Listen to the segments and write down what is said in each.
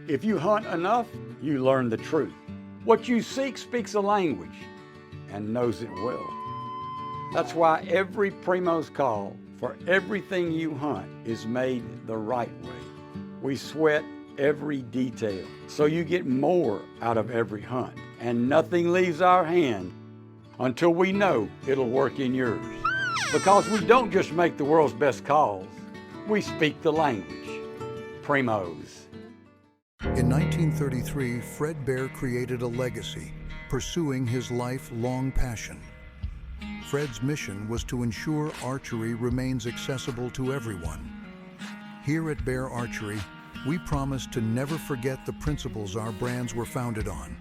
If you hunt enough, you learn the truth. What you seek speaks a language and knows it well. That's why every Primo's call for everything you hunt is made the right way. We sweat every detail so you get more out of every hunt, and nothing leaves our hand until we know it'll work in yours. Because we don't just make the world's best calls, we speak the language. Primos. In 1933, Fred Bear created a legacy, pursuing his lifelong passion. Fred's mission was to ensure archery remains accessible to everyone. Here at Bear Archery, we promise to never forget the principles our brands were founded on.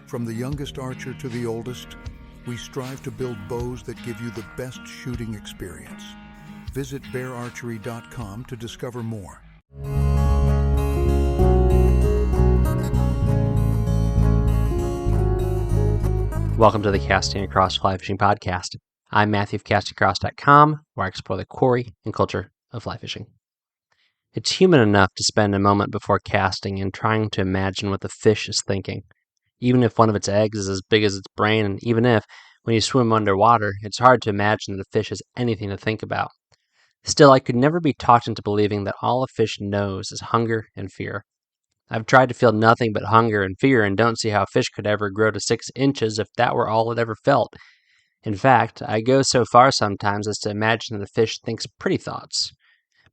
From the youngest archer to the oldest, we strive to build bows that give you the best shooting experience. Visit beararchery.com to discover more. Welcome to the Casting Across Fly Fishing Podcast. I'm Matthew of castingacross.com, where I explore the quarry and culture of fly fishing. It's human enough to spend a moment before casting and trying to imagine what the fish is thinking, even if one of its eggs is as big as its brain, and even if, when you swim underwater, it's hard to imagine that a fish has anything to think about. Still, I could never be talked into believing that all a fish knows is hunger and fear. I've tried to feel nothing but hunger and fear and don't see how a fish could ever grow to 6 inches if that were all it ever felt. In fact, I go so far sometimes as to imagine that a fish thinks pretty thoughts.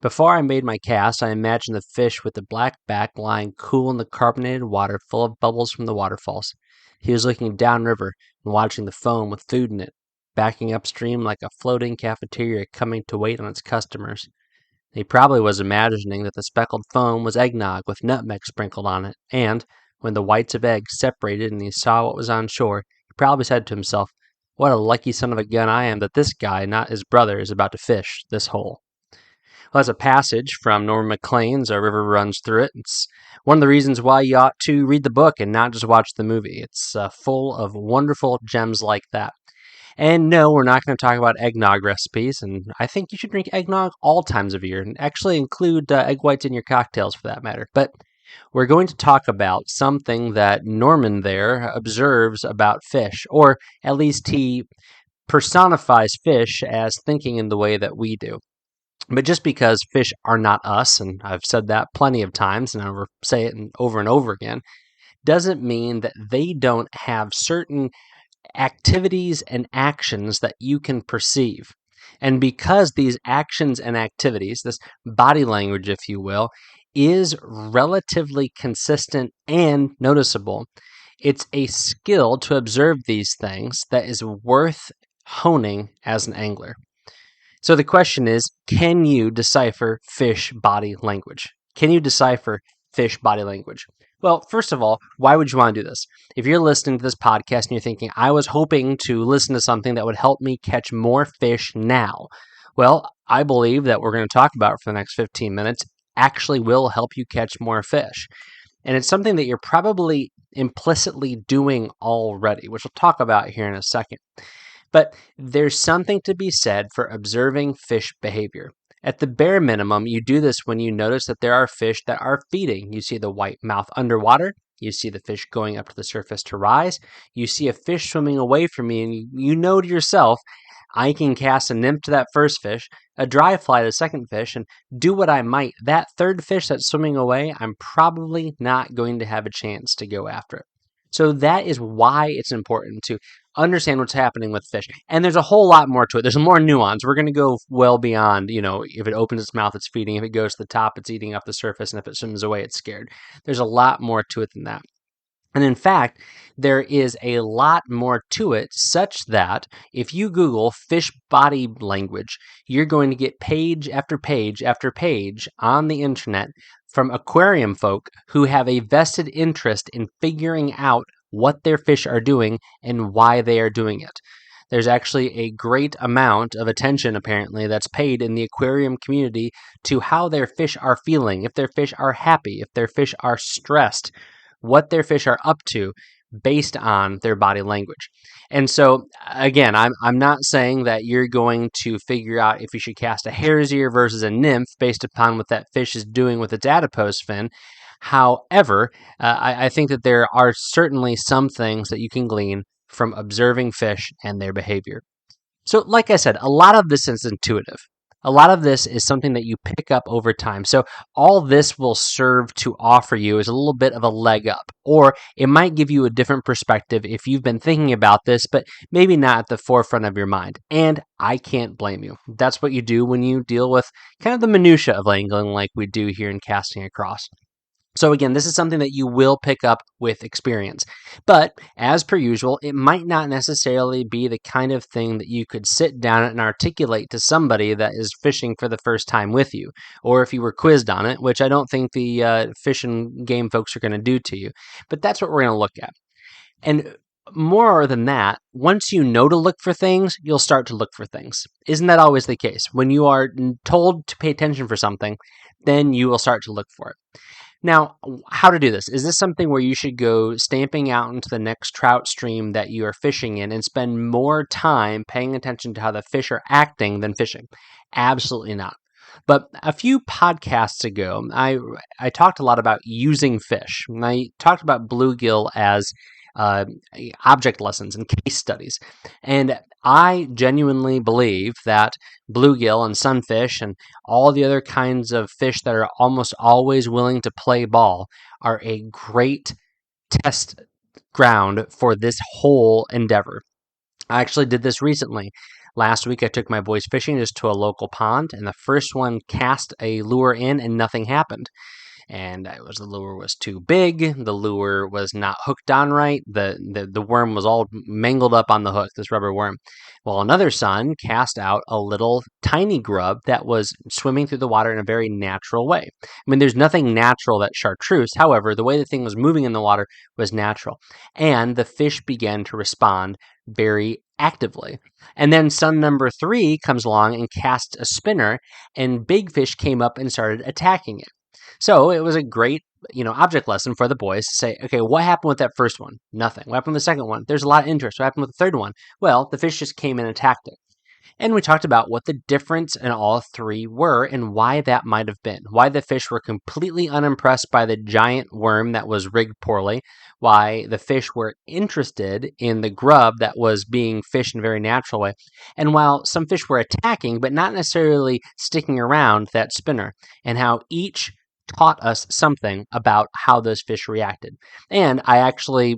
Before I made my cast, I imagined the fish with the black back lying cool in the carbonated water full of bubbles from the waterfalls. He was looking downriver and watching the foam with food in it, backing upstream like a floating cafeteria coming to wait on its customers. He probably was imagining that the speckled foam was eggnog with nutmeg sprinkled on it, and, when the whites of eggs separated and he saw what was on shore, he probably said to himself, "What a lucky son of a gun I am that this guy, not his brother, is about to fish this hole." Well, that's a passage from Norman Maclean's A River Runs Through It. It's one of the reasons why you ought to read the book and not just watch the movie. It's full of wonderful gems like that. And no, we're not going to talk about eggnog recipes, and I think you should drink eggnog all times of year, and actually include egg whites in your cocktails for that matter. But we're going to talk about something that Norman there observes about fish, or at least he personifies fish as thinking in the way that we do. But just because fish are not us, and I've said that plenty of times, and I'll say it over and over again, doesn't mean that they don't have certain activities and actions that you can perceive. And because these actions and activities, this body language, if you will, is relatively consistent and noticeable, it's a skill to observe these things that is worth honing as an angler. So the question is, can you decipher fish body language? Can you decipher fish body language? Well, first of all, why would you want to do this? If you're listening to this podcast and you're thinking, I was hoping to listen to something that would help me catch more fish now. Well, I believe that we're going to talk about for the next 15 minutes actually will help you catch more fish. And it's something that you're probably implicitly doing already, which we'll talk about here in a second. But there's something to be said for observing fish behavior. At the bare minimum, you do this when you notice that there are fish that are feeding. You see the white mouth underwater. You see the fish going up to the surface to rise. You see a fish swimming away from you, and you know to yourself, I can cast a nymph to that first fish, a dry fly to the second fish, and do what I might. That third fish that's swimming away, I'm probably not going to have a chance to go after it. So that is why it's important to understand what's happening with fish. And there's a whole lot more to it. There's more nuance. We're going to go well beyond, if it opens its mouth, it's feeding. If it goes to the top, it's eating off the surface. And if it swims away, it's scared. There's a lot more to it than that. And in fact, there is a lot more to it, such that if you Google fish body language, you're going to get page after page after page on the internet from aquarium folk who have a vested interest in figuring out what their fish are doing and why they are doing it. There's actually a great amount of attention, apparently, that's paid in the aquarium community to how their fish are feeling, if their fish are happy, if their fish are stressed, what their fish are up to based on their body language. And so, again, I'm not saying that you're going to figure out if you should cast a hare's ear versus a nymph based upon what that fish is doing with its adipose fin. However, I think that there are certainly some things that you can glean from observing fish and their behavior. So, like I said, a lot of this is intuitive. A lot of this is something that you pick up over time. So, all this will serve to offer you is a little bit of a leg up, or it might give you a different perspective if you've been thinking about this, but maybe not at the forefront of your mind. And I can't blame you. That's what you do when you deal with kind of the minutia of angling, like we do here in Casting Across. So again, this is something that you will pick up with experience. But as per usual, it might not necessarily be the kind of thing that you could sit down and articulate to somebody that is fishing for the first time with you, or if you were quizzed on it, which I don't think the fish and game folks are going to do to you. But that's what we're going to look at. And more than that, once you know to look for things, you'll start to look for things. Isn't that always the case? When you are told to pay attention for something, then you will start to look for it. Now, how to do this? Is this something where you should go stamping out into the next trout stream that you are fishing in and spend more time paying attention to how the fish are acting than fishing? Absolutely not. But a few podcasts ago, I talked a lot about using fish. And I talked about bluegill as object lessons and case studies. And I genuinely believe that bluegill and sunfish and all the other kinds of fish that are almost always willing to play ball are a great test ground for this whole endeavor. I actually did this recently. Last week I took my boys fishing just to a local pond, and the first one cast a lure in and nothing happened. And the lure was too big. The lure was not hooked on right. The worm was all mangled up on the hook, this rubber worm. Well, another son cast out a little tiny grub that was swimming through the water in a very natural way. I mean, there's nothing natural that chartreuse. However, the way the thing was moving in the water was natural. And the fish began to respond very actively. And then son number 3 comes along and casts a spinner, and big fish came up and started attacking it. So it was a great, object lesson for the boys to say, okay, what happened with that first one? Nothing. What happened with the second one? There's a lot of interest. What happened with the third one? Well, the fish just came and attacked it. And we talked about what the difference in all 3 were and why that might have been. Why the fish were completely unimpressed by the giant worm that was rigged poorly. Why the fish were interested in the grub that was being fished in a very natural way. And while some fish were attacking, but not necessarily sticking around that spinner. And how each taught us something about how those fish reacted. And I actually,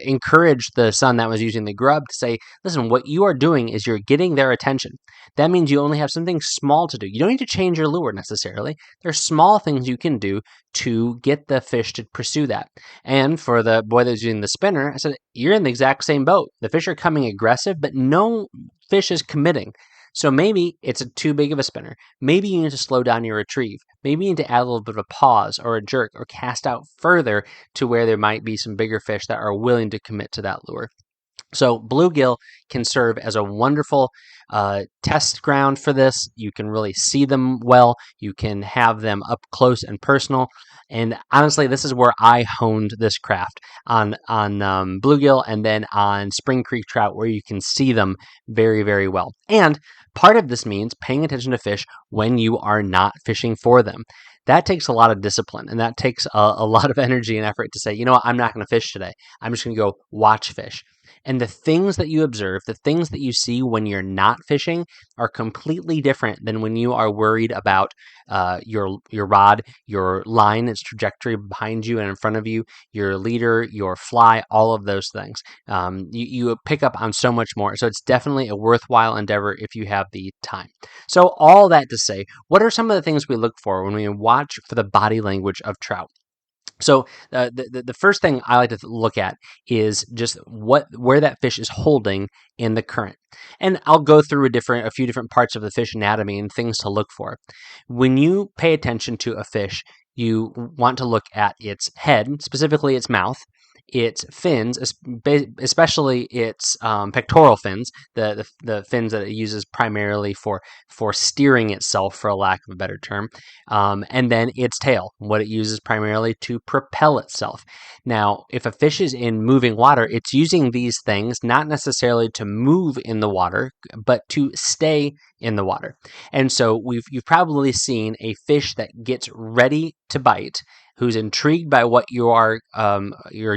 encouraged the son that was using the grub to say, listen, what you are doing is you're getting their attention. That means you only have something small to do. You don't need to change your lure necessarily. There's small things you can do to get the fish to pursue that. And for the boy that was using the spinner, I said, you're in the exact same boat. The fish are coming aggressive, but no fish is committing. So maybe it's too big of a spinner. Maybe you need to slow down your retrieve. Maybe you need to add a little bit of a pause or a jerk or cast out further to where there might be some bigger fish that are willing to commit to that lure. So bluegill can serve as a wonderful test ground for this. You can really see them well. You can have them up close and personal. And honestly, this is where I honed this craft on bluegill and then on Spring Creek trout, where you can see them very, very well. And part of this means paying attention to fish when you are not fishing for them. That takes a lot of discipline, and that takes a lot of energy and effort to say, you know what, I'm not going to fish today. I'm just going to go watch fish. And the things that you observe, the things that you see when you're not fishing are completely different than when you are worried about your rod, your line, its trajectory behind you and in front of you, your leader, your fly, all of those things. You pick up on so much more. So it's definitely a worthwhile endeavor if you have the time. So all that to say, what are some of the things we look for when we watch for the body language of trout? So the first thing I like to look at is just where that fish is holding in the current. And I'll go through a few different parts of the fish anatomy and things to look for. When you pay attention to a fish, you want to look at its head, specifically its mouth, its fins, especially its pectoral fins, the fins that it uses primarily for steering itself, for a lack of a better term, and then its tail, what it uses primarily to propel itself. Now, if a fish is in moving water, it's using these things not necessarily to move in the water, but to stay in the water. And so you've probably seen a fish that gets ready to bite, who's intrigued by what you're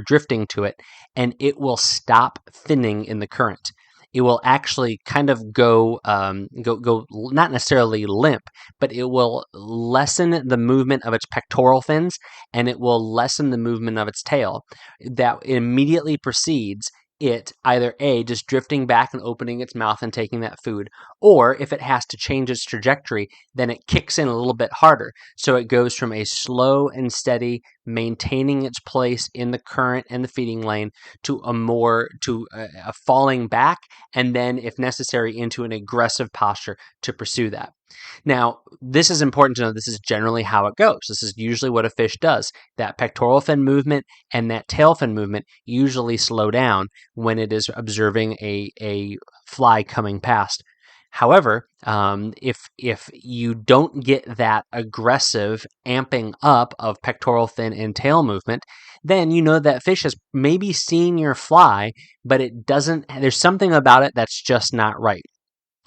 drifting to it, and it will stop finning in the current. It will actually kind of go not necessarily limp, but it will lessen the movement of its pectoral fins, and it will lessen the movement of its tail. That immediately precedes it either A, just drifting back and opening its mouth and taking that food, or if it has to change its trajectory, then it kicks in a little bit harder. So it goes from a slow and steady, maintaining its place in the current and the feeding lane to a falling back, and then, if necessary, into an aggressive posture to pursue that. Now, this is important to know. This is generally how it goes. This is usually what a fish does. That pectoral fin movement and that tail fin movement usually slow down when it is observing a fly coming past. However, if you don't get that aggressive amping up of pectoral fin and tail movement, then you know that fish has maybe seen your fly, but there's something about it that's just not right.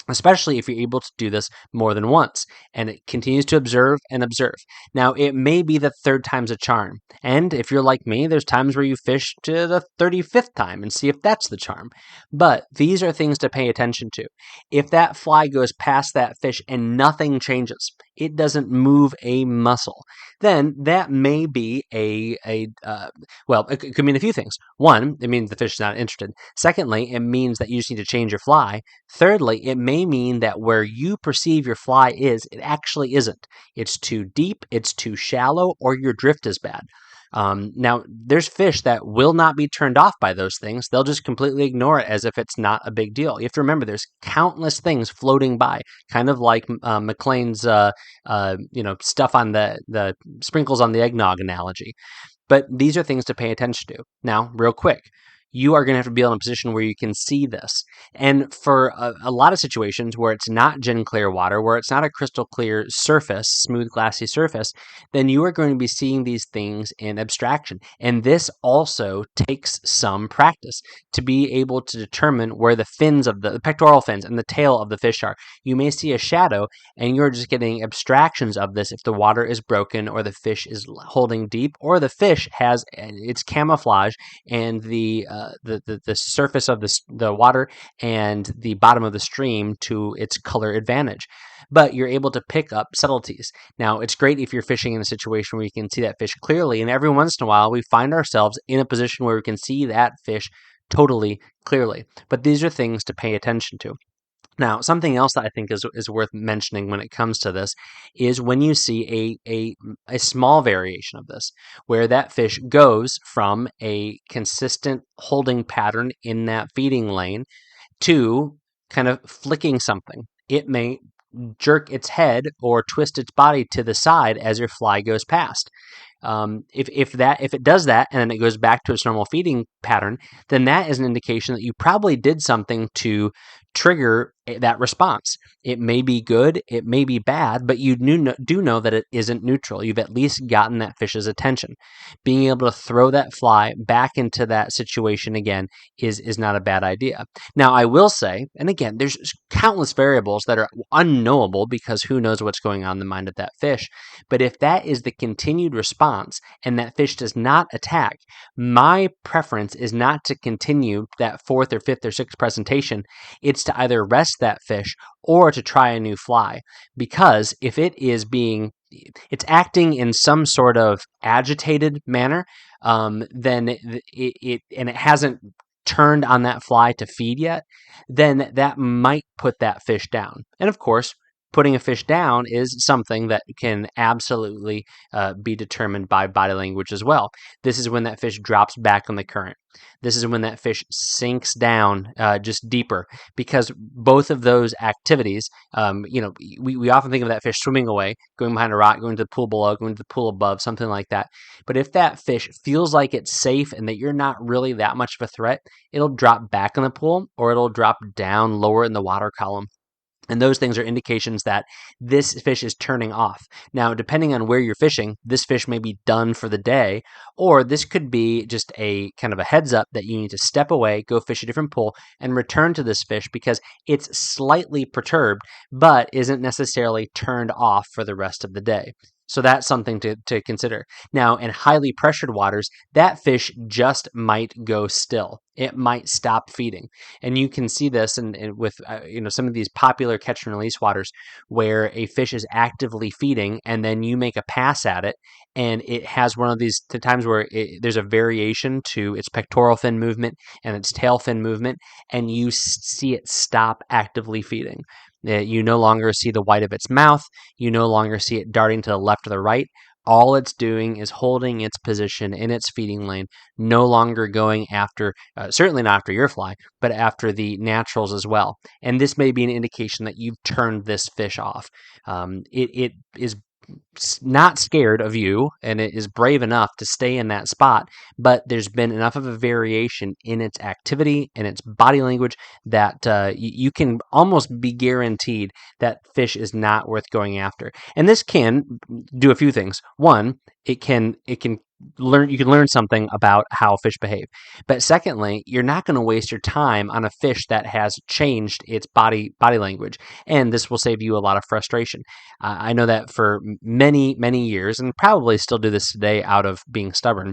Especially if you're able to do this more than once, and it continues to observe and observe. Now, it may be the third time's a charm, and if you're like me, there's times where you fish to the 35th time and see if that's the charm. But these are things to pay attention to. If that fly goes past that fish and nothing changes, it doesn't move a muscle, then that may be it could mean a few things. One, it means the fish is not interested. Secondly, it means that you just need to change your fly. Thirdly, it may mean that where you perceive your fly is, it actually isn't. It's too deep, it's too shallow, or your drift is bad. Now, there's fish that will not be turned off by those things. They'll just completely ignore it as if it's not a big deal. You have to remember there's countless things floating by, kind of like McLean's stuff on the sprinkles on the eggnog analogy. But these are things to pay attention to. Now, real quick, you are going to have to be in a position where you can see this. And for a lot of situations where it's not gin clear water, where it's not a crystal clear surface, smooth, glassy surface, then you are going to be seeing these things in abstraction. And this also takes some practice to be able to determine where the fins of the pectoral fins and the tail of the fish are. You may see a shadow, and you're just getting abstractions of this if the water is broken, or the fish is holding deep, or the fish has its camouflage and the surface of the water and the bottom of the stream to its color advantage. But you're able to pick up subtleties. Now, it's great if you're fishing in a situation where you can see that fish clearly, and every once in a while we find ourselves in a position where we can see that fish totally clearly. But these are things to pay attention to. Now, something else that I think is worth mentioning when it comes to this is when you see a small variation of this, where that fish goes from a consistent holding pattern in that feeding lane to kind of flicking something. It may jerk its head or twist its body to the side as your fly goes past. If it does that and then it goes back to its normal feeding pattern, then that is an indication that you probably did something to trigger that response. It may be good, it may be bad, but you do know that it isn't neutral. You've at least gotten that fish's attention. Being able to throw that fly back into that situation again is not a bad idea. Now, I will say, and again, there's countless variables that are unknowable because who knows what's going on in the mind of that fish. But if that is the continued response and that fish does not attack, my preference is not to continue that fourth or fifth or sixth presentation. It's to either rest that fish or to try a new fly, because if it's acting in some sort of agitated manner, then it hasn't turned on that fly to feed yet, then that might put that fish down. And of course, putting a fish down is something that can absolutely be determined by body language as well. This is when that fish drops back on the current. This is when that fish sinks down just deeper, because both of those activities, we often think of that fish swimming away, going behind a rock, going to the pool below, going to the pool above, something like that. But if that fish feels like it's safe and that you're not really that much of a threat, it'll drop back in the pool or it'll drop down lower in the water column. And those things are indications that this fish is turning off. Now, depending on where you're fishing, this fish may be done for the day, or this could be just a kind of a heads up that you need to step away, go fish a different pool, and return to this fish because it's slightly perturbed, but isn't necessarily turned off for the rest of the day. So that's something to consider. Now, in highly pressured waters, that fish just might go still. It might stop feeding. And you can see this with some of these popular catch and release waters where a fish is actively feeding and then you make a pass at it and it has one of these times where there's a variation to its pectoral fin movement and its tail fin movement, and you see it stop actively feeding. You no longer see the white of its mouth. You no longer see it darting to the left or the right. All it's doing is holding its position in its feeding lane, no longer going after, certainly not after your fly, but after the naturals as well. And this may be an indication that you've turned this fish off. It is not scared of you and it is brave enough to stay in that spot, but there's been enough of a variation in its activity and its body language that you can almost be guaranteed that fish is not worth going after. And this can do a few things. One, it can you can learn something about how fish behave. But secondly, you're not going to waste your time on a fish that has changed its body language, and this will save you a lot of frustration. I know that for many years, and probably still do this today out of being stubborn.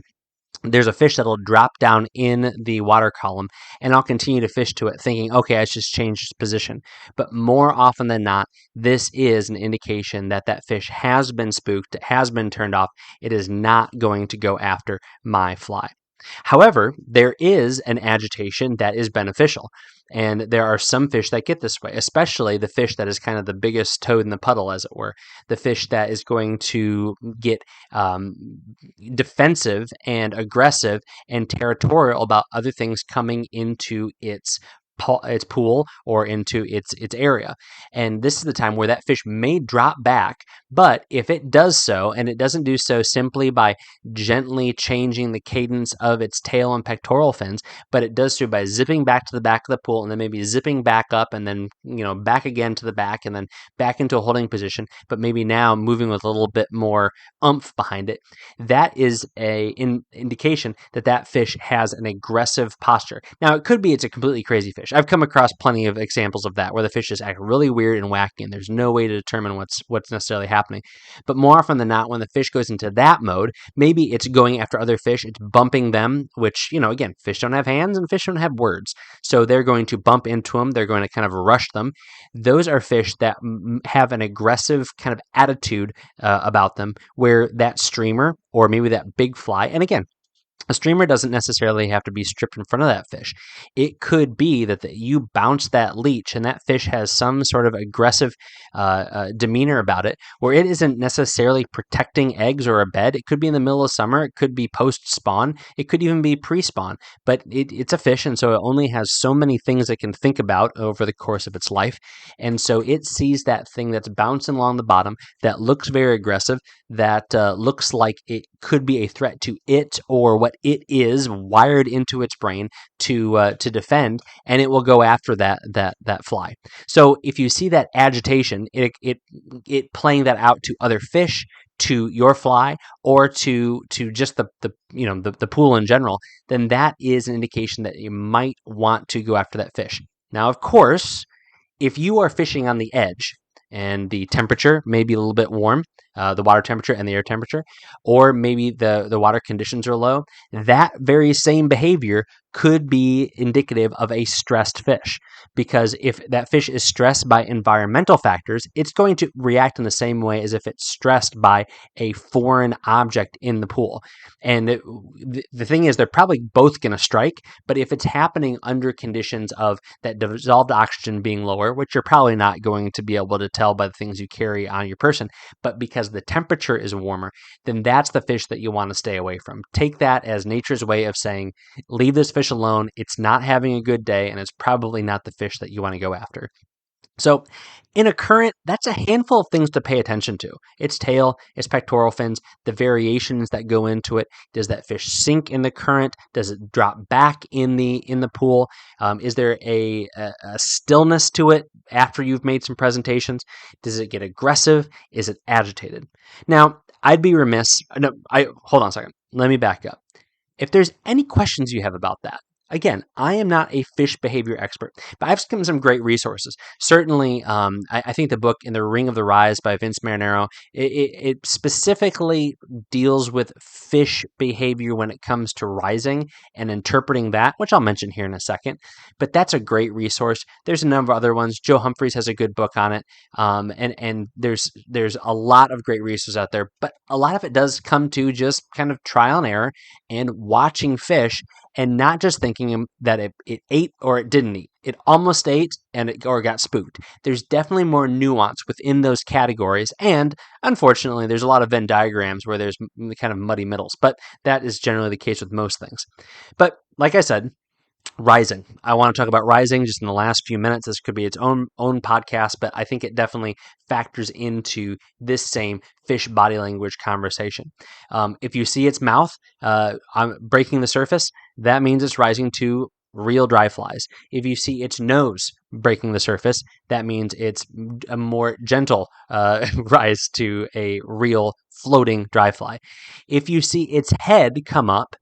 There's a fish that'll drop down in the water column, and I'll continue to fish to it thinking, okay, I just changed its position. But more often than not, this is an indication that that fish has been spooked, it has been turned off. It is not going to go after my fly. However, there is an agitation that is beneficial, and there are some fish that get this way, especially the fish that is kind of the biggest toad in the puddle, as it were, the fish that is going to get defensive and aggressive and territorial about other things coming into its pool or into its area. And this is the time where that fish may drop back, but if it does so, and it doesn't do so simply by gently changing the cadence of its tail and pectoral fins, but it does so by zipping back to the back of the pool and then maybe zipping back up and then back again to the back and then back into a holding position, but maybe now moving with a little bit more oomph behind it, that is an indication that that fish has an aggressive posture. Now, it could be it's a completely crazy fish. I've come across plenty of examples of that where the fish just act really weird and wacky and there's no way to determine what's necessarily happening. But more often than not, when the fish goes into that mode, maybe it's going after other fish, it's bumping them, which, again, fish don't have hands and fish don't have words. So they're going to bump into them, they're going to kind of rush them. Those are fish that have an aggressive kind of attitude about them, where that streamer or maybe that big fly, and again, a streamer doesn't necessarily have to be stripped in front of that fish. It could be that you bounce that leech and that fish has some sort of aggressive demeanor about it, where it isn't necessarily protecting eggs or a bed. It could be in the middle of summer. It could be post-spawn. It could even be pre-spawn. But it's a fish, and so it only has so many things it can think about over the course of its life. And so it sees that thing that's bouncing along the bottom that looks very aggressive, that looks like it could be a threat to it or what it is wired into its brain to defend, and it will go after that fly. So if you see that agitation, it playing that out to other fish, to your fly, or to just the pool in general, then that is an indication that you might want to go after that fish. Now, of course, if you are fishing on the edge and the temperature may be a little bit warm, the water temperature and the air temperature, or maybe the water conditions are low, that very same behavior could be indicative of a stressed fish. Because if that fish is stressed by environmental factors, it's going to react in the same way as if it's stressed by a foreign object in the pool. And the thing is, they're probably both going to strike, but if it's happening under conditions of that dissolved oxygen being lower, which you're probably not going to be able to tell by the things you carry on your person, but because the temperature is warmer, then that's the fish that you want to stay away from. Take that as nature's way of saying, leave this fish alone. It's not having a good day, and it's probably not the fish that you want to go after. So in a current, that's a handful of things to pay attention to. Its tail, its pectoral fins, the variations that go into it. Does that fish sink in the current? Does it drop back in the pool? Is there a stillness to it after you've made some presentations? Does it get aggressive? Is it agitated? Now, I'd be remiss. Hold on a second. Let me back up. If there's any questions you have about that, Again, I am not a fish behavior expert, but I've given some great resources. Certainly, I think the book "In the Ring of the Rise" by Vince Marinero, it specifically deals with fish behavior when it comes to rising and interpreting that, which I'll mention here in a second. But that's a great resource. There's a number of other ones. Joe Humphreys has a good book on it, and there's a lot of great resources out there. But a lot of it does come to just kind of trial and error and watching fish and not just thinking that it ate or it didn't eat. It almost ate or got spooked. There's definitely more nuance within those categories, and unfortunately, there's a lot of Venn diagrams where there's kind of muddy middles, but that is generally the case with most things. But like I said, rising. I want to talk about rising just in the last few minutes. This could be its own podcast, but I think it definitely factors into this same fish body language conversation. If you see its mouth breaking the surface, that means it's rising to real dry flies. If you see its nose breaking the surface, that means it's a more gentle rise to a real floating dry fly. If you see its head come up,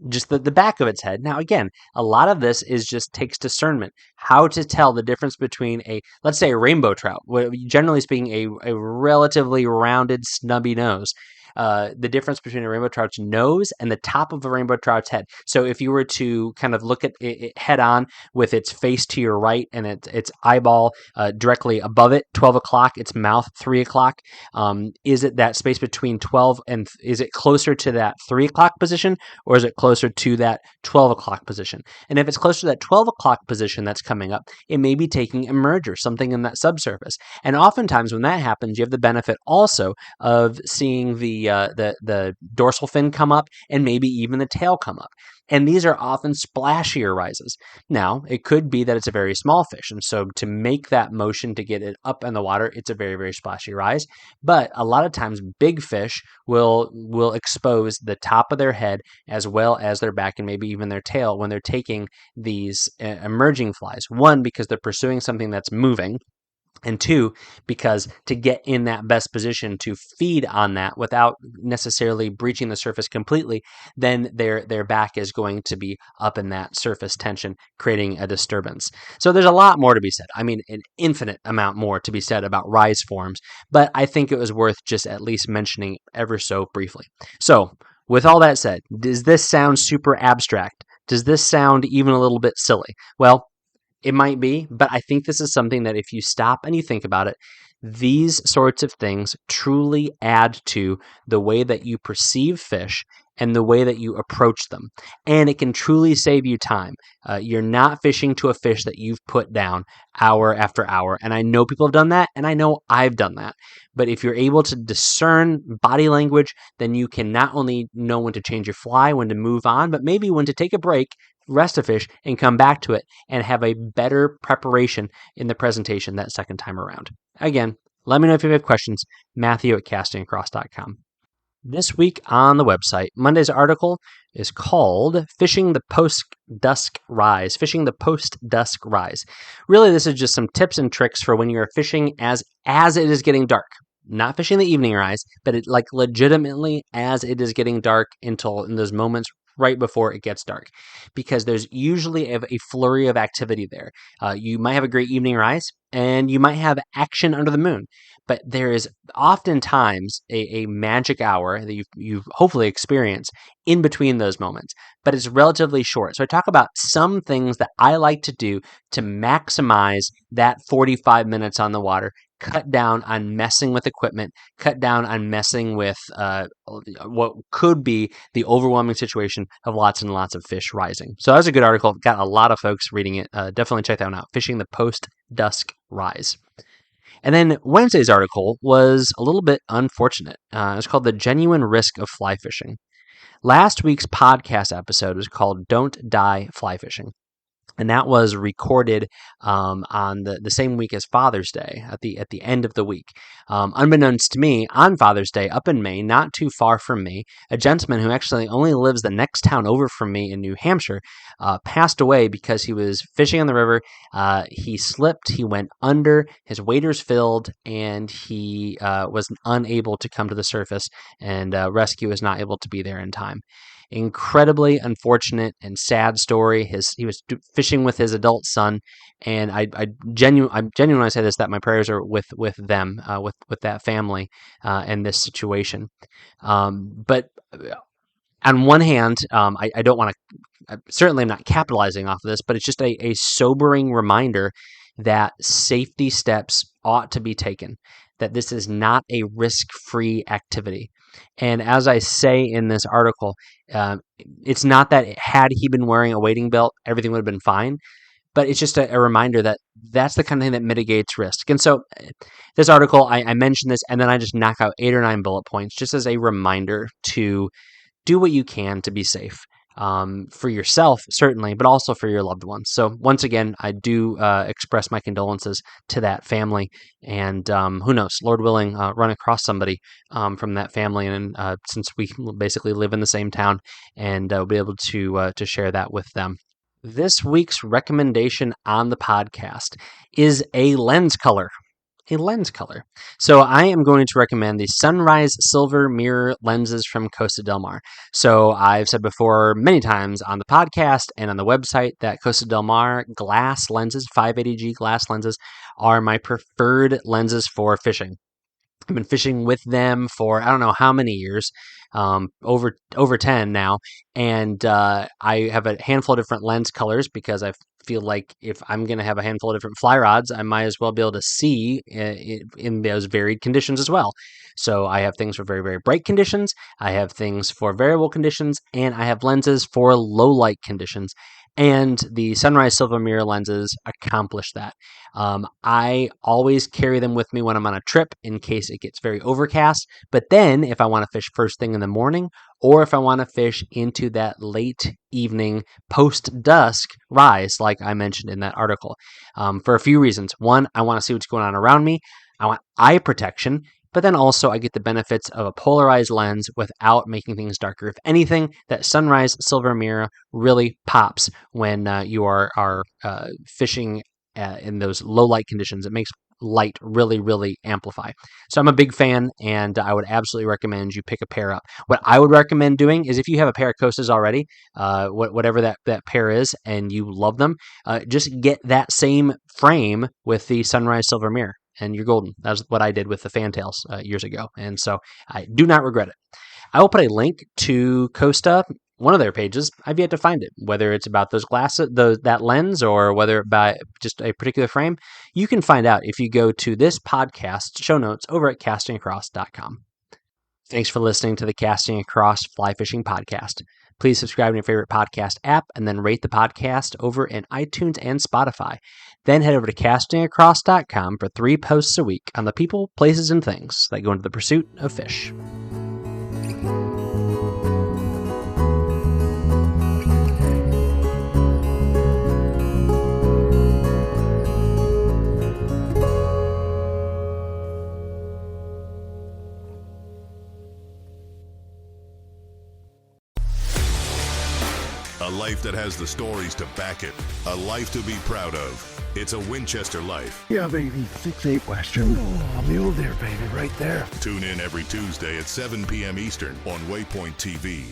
just the back of its head. Now, again, a lot of this is just takes discernment. How to tell the difference between let's say a rainbow trout, generally speaking, a relatively rounded, snubby nose. The difference between a rainbow trout's nose and the top of a rainbow trout's head. So if you were to kind of look at it head on with its face to your right and its eyeball directly above it, 12 o'clock, its mouth 3 o'clock, is it that space between 12 and is it closer to that 3 o'clock position, or is it closer to that 12 o'clock position? And if it's closer to that 12 o'clock position that's coming up, it may be taking a merger, something in that subsurface. And oftentimes when that happens, you have the benefit also of seeing the dorsal fin come up and maybe even the tail come up. And these are often splashier rises. Now, it could be that it's a very small fish, and so to make that motion to get it up in the water, it's a very, very splashy rise. But a lot of times, big fish will expose the top of their head as well as their back and maybe even their tail when they're taking these emerging flies. One, because they're pursuing something that's moving, and two, because to get in that best position to feed on that without necessarily breaching the surface completely, then their back is going to be up in that surface tension, creating a disturbance. So there's a lot more to be said. I mean, an infinite amount more to be said about rise forms, but I think it was worth just at least mentioning ever so briefly. So with all that said, does this sound super abstract? Does this sound even a little bit silly? Well, it might be, but I think this is something that if you stop and you think about it, these sorts of things truly add to the way that you perceive fish and the way that you approach them. And it can truly save you time. You're not fishing to a fish that you've put down hour after hour. And I know people have done that, and I know I've done that. But if you're able to discern body language, then you can not only know when to change your fly, when to move on, but maybe when to take a break, rest a fish, and come back to it and have a better preparation in the presentation that second time around. Again, let me know if you have questions. Matthew@castingacross.com. This week on the website, Monday's article is called Fishing the Post-Dusk Rise. Fishing the Post-Dusk Rise. Really, this is just some tips and tricks for when you're fishing as it is getting dark. Not fishing the evening rise, but legitimately as it is getting dark until in those moments right before it gets dark, because there's usually a flurry of activity there. You might have a great evening rise, and you might have action under the moon, but there is oftentimes a magic hour that you've hopefully experienced in between those moments, but it's relatively short. So I talk about some things that I like to do to maximize that 45 minutes on the water, cut down on messing with equipment, cut down on messing with what could be the overwhelming situation of lots and lots of fish rising. So that was a good article. Got a lot of folks reading it. Definitely check that one out. Fishing the Post-Dusk Rise. And then Wednesday's article was a little bit unfortunate. It was called The Genuine Risk of Fly Fishing. Last week's podcast episode was called Don't Die Fly Fishing. And that was recorded on the same week as Father's Day, at the end of the week. Unbeknownst to me, on Father's Day, up in Maine, not too far from me, a gentleman who actually only lives the next town over from me in New Hampshire passed away because he was fishing on the river. He slipped, he went under, his waders filled, and he was unable to come to the surface, and rescue was not able to be there in time. incredibly unfortunate and sad story. He was fishing with his adult son, and I'm genuine when I say this, that my prayers are with them, with that family, in this situation. But on one hand, I don't want to, certainly I'm not capitalizing off of this, but it's just a sobering reminder that safety steps ought to be taken, that this is not a risk-free activity. And as I say in this article, it's not that had he been wearing a wading belt, everything would have been fine, but it's just a reminder that that's the kind of thing that mitigates risk. And so this article, I mentioned this, and then I just knock out 8 or 9 bullet points just as a reminder to do what you can to be safe, for yourself, certainly, but also for your loved ones. So once again, I do express my condolences to that family, and who knows, Lord willing, run across somebody from that family, and since we basically live in the same town, and we'll be able to share that with them. This week's recommendation on the podcast is a lens color. So I am going to recommend the Sunrise Silver Mirror lenses from Costa Del Mar. So I've said before many times on the podcast and on the website that Costa Del Mar glass lenses, 580G glass lenses, are my preferred lenses for fishing. I've been fishing with them for I don't know how many years, over 10 now, and I have a handful of different lens colors because I feel like if I'm going to have a handful of different fly rods, I might as well be able to see in those varied conditions as well. So I have things for very, very bright conditions, I have things for variable conditions, and I have lenses for low light conditions. And the Sunrise Silver Mirror lenses accomplish that. I always carry them with me when I'm on a trip in case it gets very overcast. But then if I want to fish first thing in the morning, or if I want to fish into that late evening post-dusk rise, like I mentioned in that article, for a few reasons. One, I want to see what's going on around me. I want eye protection. But then also I get the benefits of a polarized lens without making things darker. If anything, that Sunrise Silver Mirror really pops when you are fishing in those low light conditions. It makes light really, really amplify. So I'm a big fan, and I would absolutely recommend you pick a pair up. What I would recommend doing is if you have a pair of Costas already, whatever that pair is, and you love them, just get that same frame with the Sunrise Silver Mirror, and you're golden. That's what I did with the Fantails years ago, and so I do not regret it. I will put a link to Costa, one of their pages. I've yet to find it, whether it's about those glasses, that lens, or whether about just a particular frame. You can find out if you go to this podcast show notes over at castingacross.com. Thanks for listening to the Casting Across Fly Fishing Podcast. Please subscribe to your favorite podcast app and then rate the podcast over in iTunes and Spotify. Then head over to castingacross.com for 3 posts a week on the people, places, and things that go into the pursuit of fish. A life that has the stories to back it. A life to be proud of. It's a Winchester life. Yeah, baby. 6'8" Western. Oh, mule deer, baby, right there. Tune in every Tuesday at 7 p.m. Eastern on Waypoint TV.